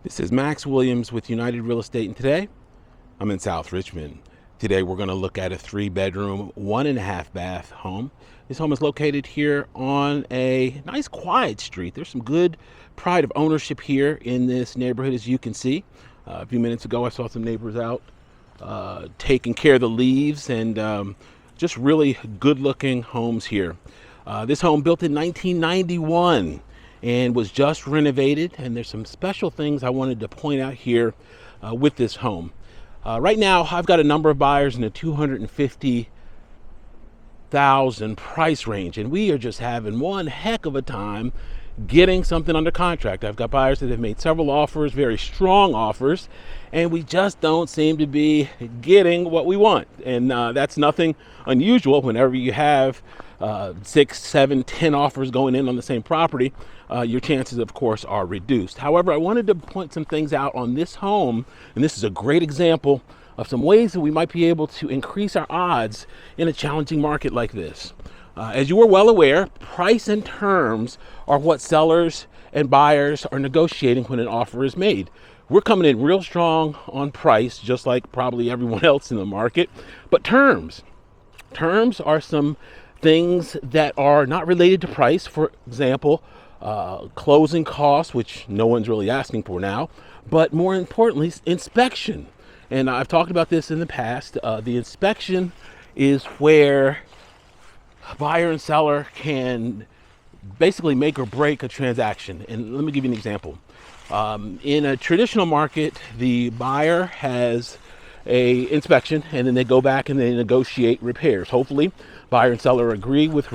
This is Max Williams with United Real Estate, and today I'm in South Richmond. Today we're going to look at a 3-bedroom, 1.5-bath home. This home is located here on a nice quiet street. There's some good pride of ownership here in this neighborhood, as you can see. A few minutes ago I saw some neighbors out taking care of the leaves, and just really good looking homes here. This home built in 1991 and was just renovated, and there's some special things I wanted to point out here with this home. Right now I've got a number of buyers in the 250,000 price range, and we are just having one heck of a time getting something under contract. I've got buyers that have made several offers, very strong offers, and we just don't seem to be getting what we want. And that's nothing unusual. Whenever you have 6, 7, 10 offers going in on the same property, your chances, of course, are reduced. However, I wanted to point some things out on this home, and this is a great example of some ways that we might be able to increase our odds in a challenging market like this. As you are well aware, price and terms are what sellers and buyers are negotiating when an offer is made. We're coming in real strong on price, just like probably everyone else in the market, but terms are some things that are not related to price. For example, closing costs, which no one's really asking for now, but more importantly, inspection. And I've talked about this in the past. The inspection is where buyer and seller can basically make or break a transaction. And let me give you an example. In a traditional market, the buyer has a inspection, and then they go back and they negotiate repairs. Hopefully, buyer and seller agree with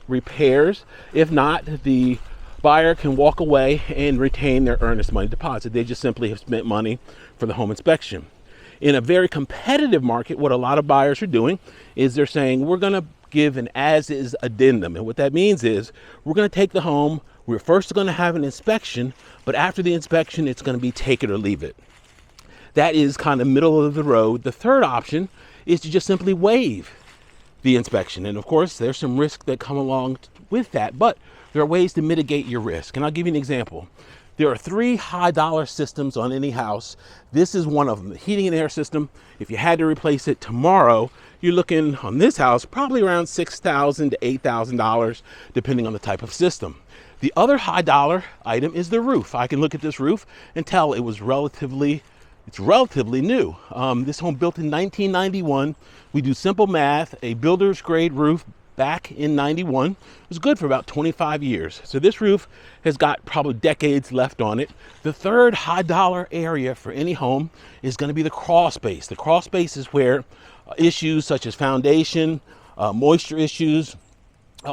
repairs. If not, the buyer can walk away and retain their earnest money deposit. They just simply have spent money for the home inspection. In a very competitive market, what a lot of buyers are doing is they're saying, we're going to give an as-is addendum. And what that means is we're going to take the home, we're first going to have an inspection, but after the inspection, it's going to be take it or leave it. That is kind of middle of the road. The third option is to just simply waive the inspection. And of course, there's some risk that come along with that, but there are ways to mitigate your risk. And I'll give you an example. There are 3 high dollar systems on any house. This is one of them, the heating and air system. If you had to replace it tomorrow, you're looking on this house probably around $6,000 to $8,000, depending on the type of system. The other high dollar item is the roof. I can look at this roof and tell it's relatively new. This home built in 1991. We do simple math. A builder's grade roof back in 91 was good for about 25 years. So this roof has got probably decades left on it. The third high dollar area for any home is going to be the crawl space. The crawl space is where issues such as foundation, moisture issues,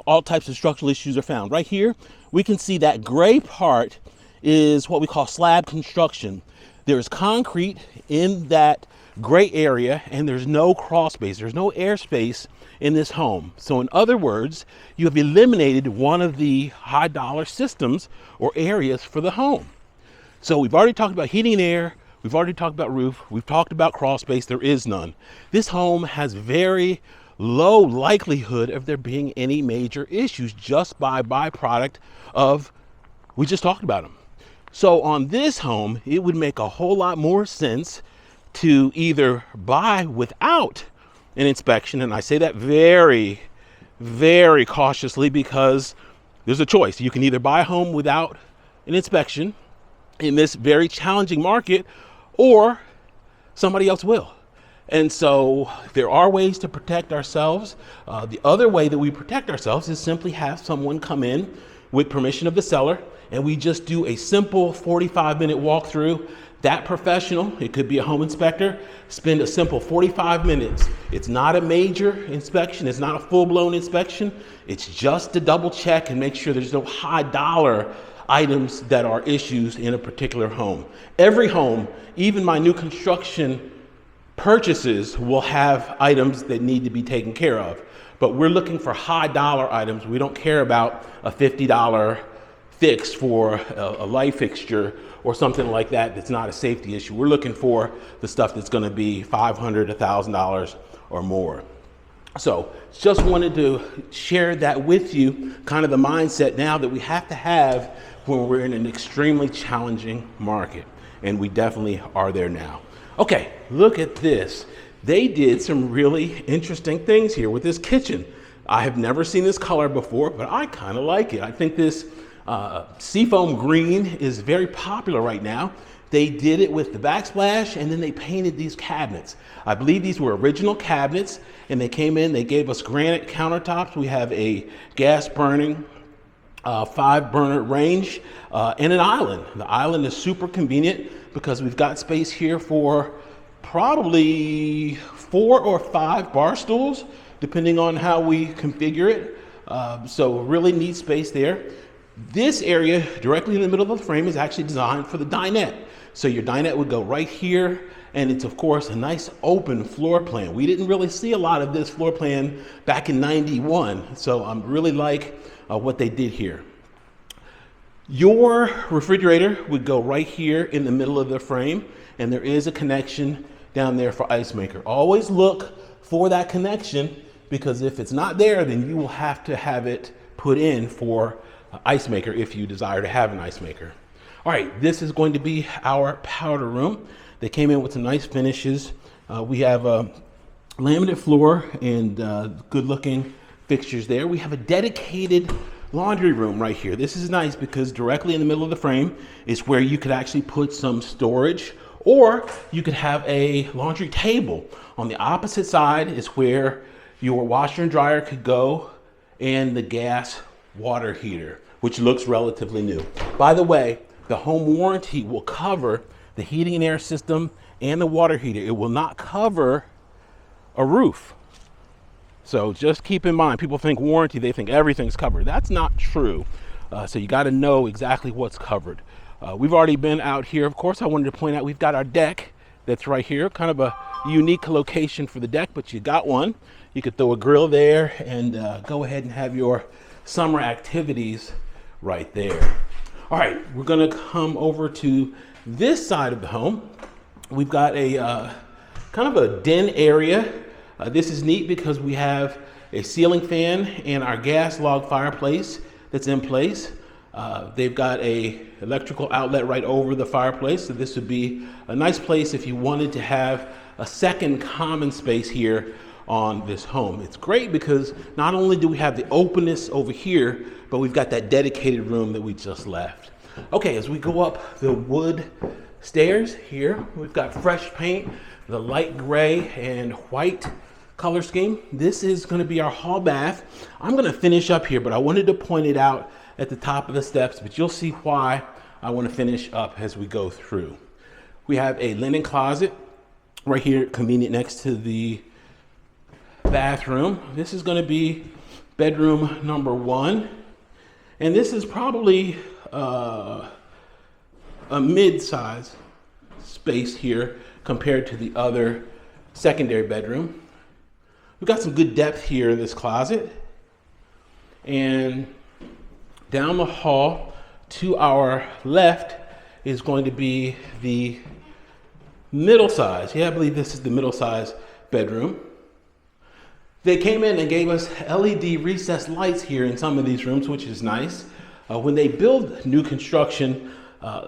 all types of structural issues are found. Right here, we can see that gray part is what we call slab construction. There is concrete in that gray area, and there's no crawl space. There's no air space in this home. So in other words, you have eliminated one of the high dollar systems or areas for the home. So we've already talked about heating and air. We've already talked about roof. We've talked about crawl space. There is none. This home has very low likelihood of there being any major issues just by byproduct of, we just talked about them. So on this home, it would make a whole lot more sense to either buy without an inspection, and I say that very, very cautiously because there's a choice. You can either buy a home without an inspection in this very challenging market, or somebody else will. And so there are ways to protect ourselves. The other way that we protect ourselves is simply have someone come in with permission of the seller, and we just do a simple 45-minute walkthrough. That professional, it could be a home inspector, spend a simple 45 minutes. It's not a major inspection. It's not a full-blown inspection. It's just to double check and make sure there's no high dollar items that are issues in a particular home. Every home, even my new construction purchases, will have items that need to be taken care of. But we're looking for high dollar items. We don't care about a $50 fix for a light fixture or something like that that's not a safety issue. We're looking for the stuff that's going to be $500, $1,000 or more. So just wanted to share that with you, kind of the mindset now that we have to have when we're in an extremely challenging market, and we definitely are there now. Okay, look at this. They did some really interesting things here with this kitchen. I have never seen this color before, but I kind of like it. I think this seafoam green is very popular right now. They did it with the backsplash, and then they painted these cabinets. I believe these were original cabinets, and they came in, they gave us granite countertops. We have a gas burning 5-burner range and an island. The island is super convenient because we've got space here for probably 4 or 5 bar stools, depending on how we configure it. So really neat space there. This area directly in the middle of the frame is actually designed for the dinette. So your dinette would go right here, and it's of course a nice open floor plan. We didn't really see a lot of this floor plan back in '91, so I really like what they did here. Your refrigerator would go right here in the middle of the frame, and there is a connection down there for ice maker. Always look for that connection, because if it's not there, then you will have to have it put in for ice maker if you desire to have an ice maker. All right, this is going to be our powder room. They came in with some nice finishes. We have a laminate floor and good looking fixtures there. We have a dedicated laundry room right here. This is nice because directly in the middle of the frame is where you could actually put some storage, or you could have a laundry table. On the opposite side is where your washer and dryer could go, and the gas water heater, which looks relatively new. By the way, the home warranty will cover the heating and air system and the water heater. It will not cover a roof. So just keep in mind, people think warranty, they think everything's covered. That's not true. So you got to know exactly what's covered. We've already been out here. Of course, I wanted to point out we've got our deck that's right here, kind of a unique location for the deck, but you got one. You could throw a grill there and go ahead and have your summer activities right there. All right, we're gonna come over to this side of the home. We've got a kind of a den area. This is neat because we have a ceiling fan and our gas log fireplace that's in place. They've got a electrical outlet right over the fireplace, so this would be a nice place if you wanted to have a second common space here on this home. It's great because not only do we have the openness over here, but we've got that dedicated room that we just left. Okay, as we go up the wood stairs here, we've got fresh paint, the light gray and white color scheme. This is going to be our hall bath. I'm going to finish up here, but I wanted to point it out at the top of the steps, but you'll see why I want to finish up as we go through. We have a linen closet right here, convenient next to the bathroom. This is going to be bedroom number 1, and this is probably a mid-size space here compared to the other secondary bedroom. We've got some good depth here in this closet, and down the hall to our left is going to be the middle size. Yeah, I believe this is the middle size bedroom. They came in and gave us LED recessed lights here in some of these rooms, which is nice. When they build new construction,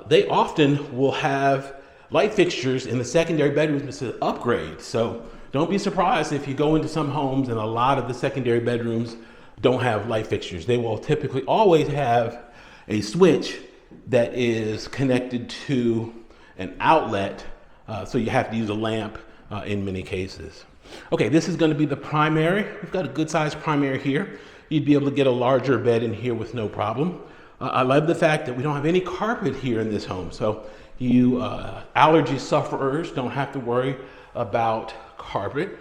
they often will have light fixtures in the secondary bedrooms to upgrade. So don't be surprised if you go into some homes and a lot of the secondary bedrooms don't have light fixtures. They will typically always have a switch that is connected to an outlet, so you have to use a lamp in many cases. Okay, this is going to be the primary. We've got a good sized primary here. You'd be able to get a larger bed in here with no problem. I love the fact that we don't have any carpet here in this home, so you allergy sufferers don't have to worry about carpet.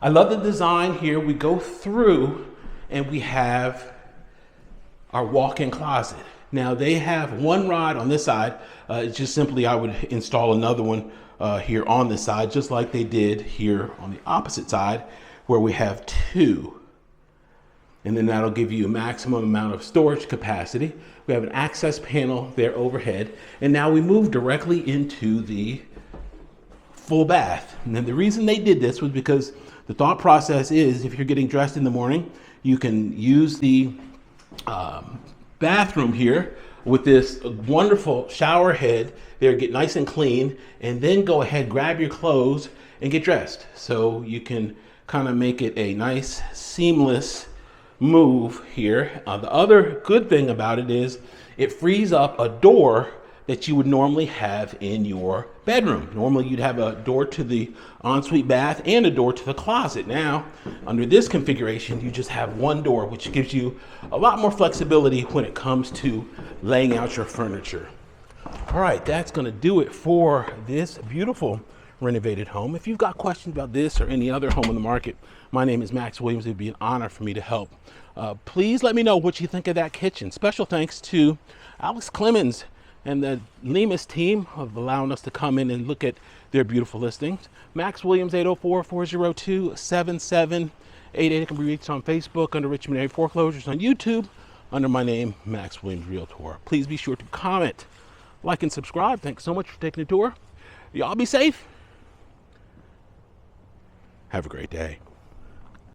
I love the design here. We go through and we have our walk-in closet. Now they have one rod on this side. It's just simply I would install another one here on this side, just like they did here on the opposite side where we have 2. And then that'll give you a maximum amount of storage capacity. We have an access panel there overhead. And now we move directly into the full bath. And then the reason they did this was because the thought process is if you're getting dressed in the morning, you can use the bathroom here with this wonderful shower head there, get nice and clean, and then go ahead, grab your clothes and get dressed. So you can kind of make it a nice seamless move here. The other good thing about it is it frees up a door that you would normally have in your bedroom. Normally you'd have a door to the ensuite bath and a door to the closet. Now, under this configuration, you just have one door, which gives you a lot more flexibility when it comes to laying out your furniture. All right, that's gonna do it for this beautiful renovated home. If you've got questions about this or any other home on the market, my name is Max Williams. It would be an honor for me to help. Please let me know what you think of that kitchen. Special thanks to Alex Clemens and the Lemus team of allowing us to come in and look at their beautiful listings. Max Williams, 804-402-7788. Can be reached on Facebook under Richmond Area Foreclosures, on YouTube under my name, Max Williams Realtor. Please be sure to comment, like, and subscribe. Thanks so much for taking the tour. Y'all be safe. Have a great day.